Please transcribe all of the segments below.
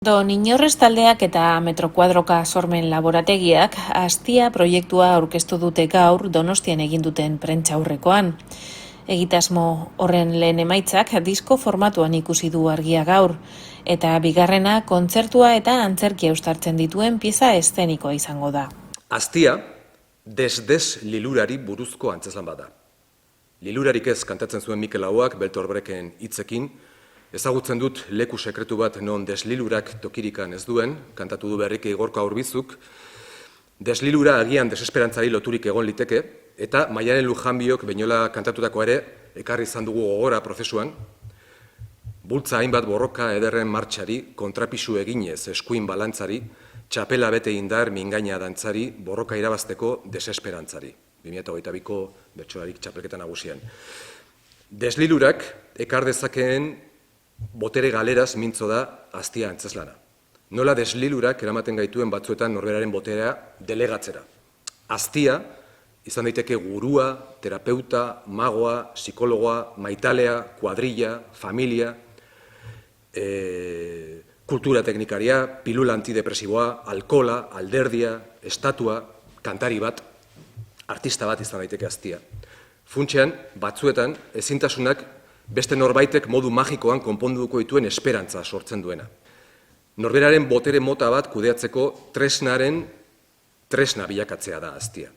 Don Inorrez taldeak eta Metrokuadroka sormen laborategiak Astia proiektua aurkeztu dute gaur Donostian egin duten prentsaurrekoan. Egitasmo horren lehen emaitzak disko formatuan ikusi du argia gaur, eta bigarrena kontzertua eta antzerkia uztartzen dituen pieza eszenikoa izango da. Astia, des lilurari buruzko antzeslan bada. Lilurarik ez kantatzen zuen Mikel Lauak, Bertolt Brechten hitzekin, ezagutzen dut leku sekretu bat non deslilurak tokirikan ez duen, kantatu du berriki Gorka Urbizuk. Deslilura agian desesperantzari loturik egon liteke, eta Maialen Lujanbiok Beñola kantatutako ere ekarri izan dugu gogora prozesuan. Bultza hainbat borroka ederren martxari, kontrapisu eginez eskuin balantzari, txapela bete indar mingaina dantzari, borroka irabazteko desesperantzari. 2022ko bertsolarik txapelketa nagusian. Deslilurak ekar dezakeen botere galeraz mintzo da Astia antzeslana. Nola deslilurak eramaten gaituen batzuetan norberaren boterea delegatzera. Astia izan daiteke gurua, terapeuta, magoa, psikologoa, maitalea, kuadrilla, familia, kultura teknikaria, pilula antidepresiboa, alkola, alderdia, estatua, kantari bat, artista bat izan daiteke Astia. Funtsean, batzuetan, ezintasunak beste norbaitek modu magikoan konponduko dituen esperantza sortzen duena. Norberaren botere mota bat kudeatzeko tresna bilakatzea da Astia.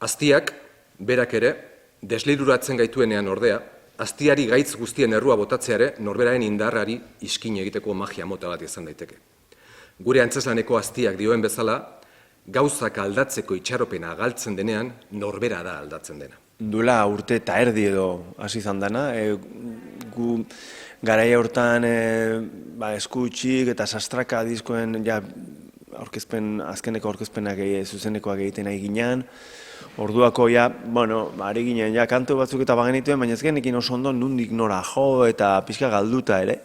Astiak, berak ere, desliluratzen gaituenean ordea, Astiari gaitz guztien errua botatzeare norberaren indarrari iskin egiteko magia mota bat izan daiteke. Gure antzeslaneko Astiak dioen bezala, gauzak aldatzeko itxaropena galtzen denean, norbera da aldatzen dena. Duela urte eta erdi edo hasi izan dena, gu garaia hortan esku utxik eta sastraka diskoen azkeneko aurkezpenak zuzenekoak egiten nahi ginean. Orduako ari ginen, kantu batzuk eta bagenituen, baina ez genekin oso ondo nundik nora jo eta pixka galduta ere.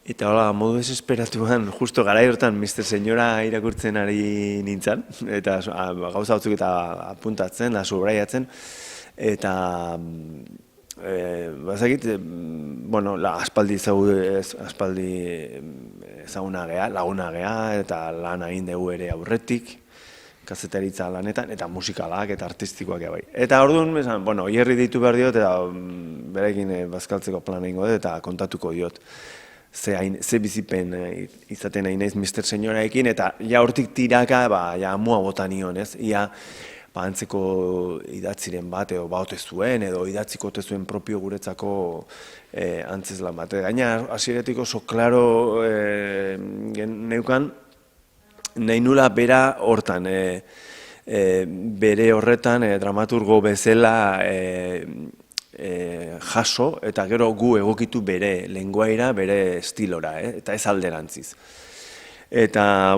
Eta hola, modu desesperatuan, justo garai hortan Mr. Señora irakurtzen ari nintzen, eta gauza batzuk eta apuntatzen, subraiatzen, eta aspaldi ezaguna gea, laguna gea, eta lan egin dugu ere aurretik, kazetaritza lanetan, eta musikalak eta artistikoak bai. Eta orduan, hierri ditu behar diot, eta berekin bazkaltzeko plan egingo dut, eta kontatuko diot. Ze bizipen izaten nahi naiz Mr. Señoraekin, eta hortik tiraka amua bota nion, ez? Ia antzeko idatziren bat, edo baute zuen, edo idatziko ote zuen propio guretzako antzeslan bat. Gaina, hasieretik oso klaro neukan, nahi nula bera hortan, bere horretan, dramaturgo bezala, jaso eta gero gu egokitu bere lenguaira, bere estilora, eta ez alderantziz. Eta,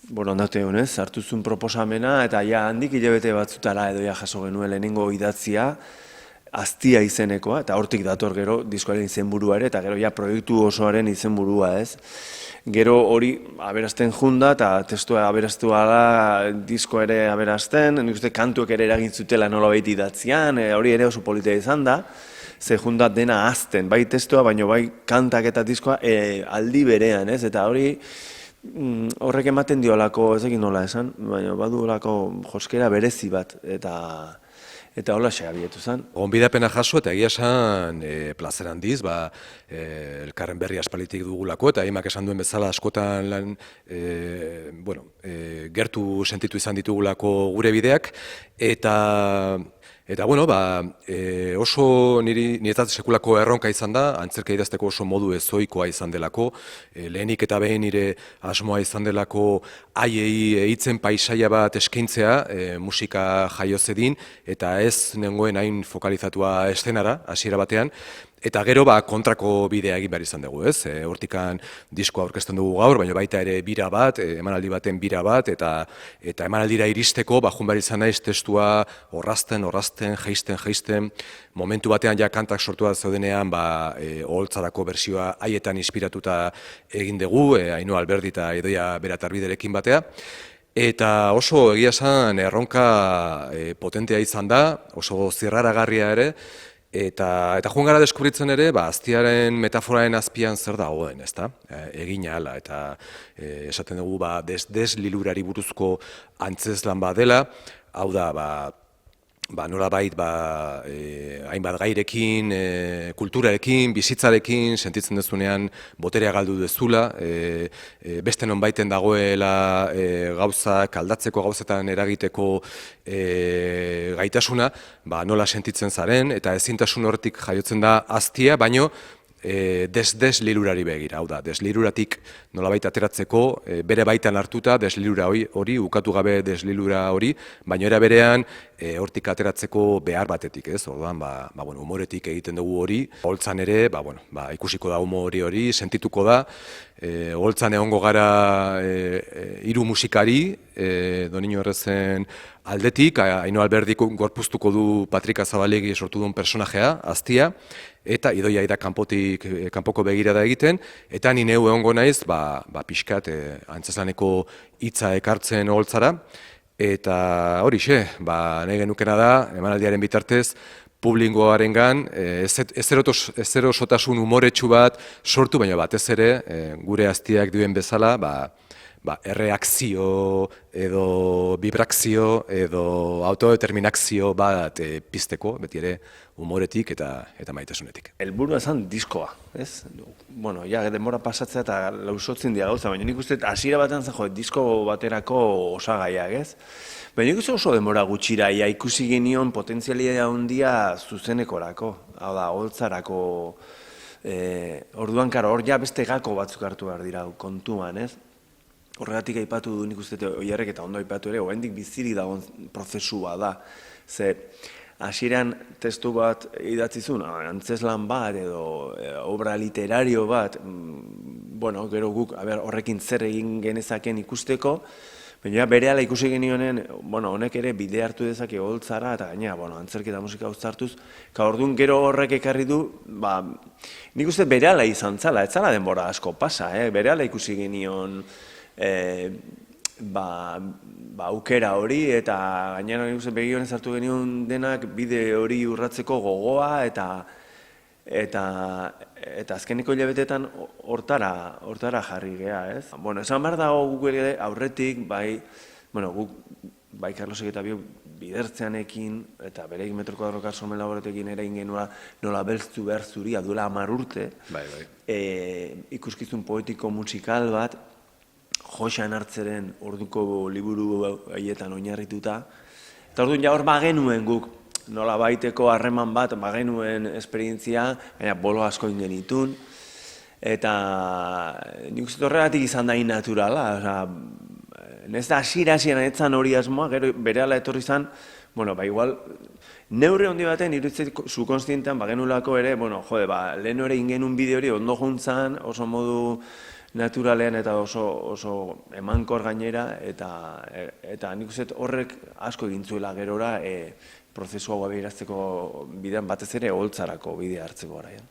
borondate honez, hartu zuen proposamena, eta handik hilabete batzutara edo jaso genuen lehenengo idatzia, Astia izenekoa, eta hortik dator gero diskoaren izenburua ere, eta gero proiektu osoaren izenburua ez. Gero hori aberazten junda, eta testua aberaztua da disko ere aberazten, nik uste kantuek ere eragin zutela nolabait idatzian, hori ere oso politia izan da, ze junda dena azten, bai testua, baina bai kantak eta diskoa aldi berean, ez, eta hori horrek ematen diolako, ez egin nola esan, baina badu olako joskera berezi bat, eta hola abietu zen. Gonbidapena jaso eta egia esan plazer handiz, elkarren berri aspalitik dugulako, eta Imak esan duen bezala askotan gertu sentitu izan ditugulako gure bideak, eta oso niretzat sekulako erronka izan da, antzerka idazteko oso modu ezoikoa izan delako, lehenik eta behin nire asmoa izan delako haiei hitzen paisaia bat eskaintzea, musika jaio zedin, eta ez nengoen hain fokalizatua eszenara, hasiera batean, eta gero kontrako bidea egin behar izan dugu, ez? Hortikan diskoa aurkezten dugu gaur, baina baita ere bira bat, emanaldi baten bira bat, eta emanaldira iristeko, joan behar izan naiz testua orrazten, jaisten, momentu batean kantak sortua zeudenean, oholtzarako bersioa haietan inspiratuta egin dugu, Ainhoa Alberdi eta Idoia Beratarbiderekin batea, eta oso egia esan erronka potentea izan da, oso zirraragarria ere, Eta joan gara deskubritzen ere, aztiaren metaforaren azpian zer dagoen, ezta? Egina hala, eta esaten dugu des lilurari buruzko antzezlan bat dela, hau da, nolabait hainbat gairekin, kulturarekin, bizitzarekin, sentitzen dezunean boterea galdu dezula, beste nonbaiten dagoela gauzak aldatzeko, gauzetan eragiteko gaitasuna, nola sentitzen zaren, eta ezintasun horretik jaiotzen da aztia, baino des lilurari begira, hau da, des liluratik nolabait ateratzeko, bere baitan hartuta des lilura hori, ukatu gabe des lilura hori, baina era berean hortik ateratzeko behar batetik, ez? Orduan, humoretik egiten dugu hori, holtzan ere, ikusiko da humori hori, sentituko da, holtzan egongo gara hiru musikari, Donino Errezen aldetik, Ainhoa Alberdik gorpuztuko du Patrik Azabalegi sortu duen personajea, aztia, eta Idoia da kanpoko begirada egiten, eta ni neu egongo naiz, pixkat antzezlaneko hitza ekartzen holtzara, eta horixe, nahi genukena da, emanaldiaren bitartez, publikoarengan ezerosotasun umoretsu bat sortu, baina batez ere, gure aztiak duen bezala, erreakzio edo bibrakzio edo autodeterminakzio bat pizteko, beti ere humoretik eta maitasunetik. Helburua zen diskoa, ez? Bueno, ja, denbora pasatzea eta lausotzen dira gauza, baina nik uste hasiera batean zen disko baterako osagaiak, ez? Baina nik uste oso denbora gutxira, ikusi genion potentzialia handia zuzenekorako, hau da, holtzarako, orduan, hor ja beste gako batzuk hartu behar dira kontuan, ez? Horregatik aipatu du nik uste Oierrek eta ondo aipatu ere, oraindik bizirik dagoen prozesua da. Ze hasieran testu bat idatzizun, antzezlan bat edo obra literario bat, bueno, gero guk horrekin zer egin genezaken ikusteko, baina berehala ikusi genionen, bueno, honek ere bide hartu dezake holtzara eta gainera, bueno, antzerketa musika uztartuz, orduan gero horrek ekarri du, nik uste berehala izan zala, ez zala denbora asko pasa, berehala ikusi genion aukera hori eta gainera begionez hartu genion denak bide hori urratzeko gogoa eta azkeneko hilabetetan hortara jarri gea, ez? Bueno, esan behar dago guk ere aurretik, guk Carlosek eta bidertzeanekin eta bere metro kuadroka sormen laboratekin ere ingenua nola belztu behar zuria duela 10 urte, ikuskizun poetiko musikal bat, Joxan Hartzeren orduko liburu haietan oinarrituta. Eta orduan ja hor bagenuen guk nola baiteko harreman bat, bagenuen esperientzia, baina bolo asko ingenitun. Eta nik uste horregatik izan da naturala. Ez da hasiera etzan hori asmoa, gero berehala etorri zan, igual, neurri handi baten iruditzeko subkonstientean bagenulako ere, lehen ere ingenun bide hori ondo juntzan, oso modu naturalean eta oso emankor gainera, eta nik uste horrek asko egin zuela gerora prozesu hau abirazteko bidean batez ere holtzarako bidea hartzeko garaian.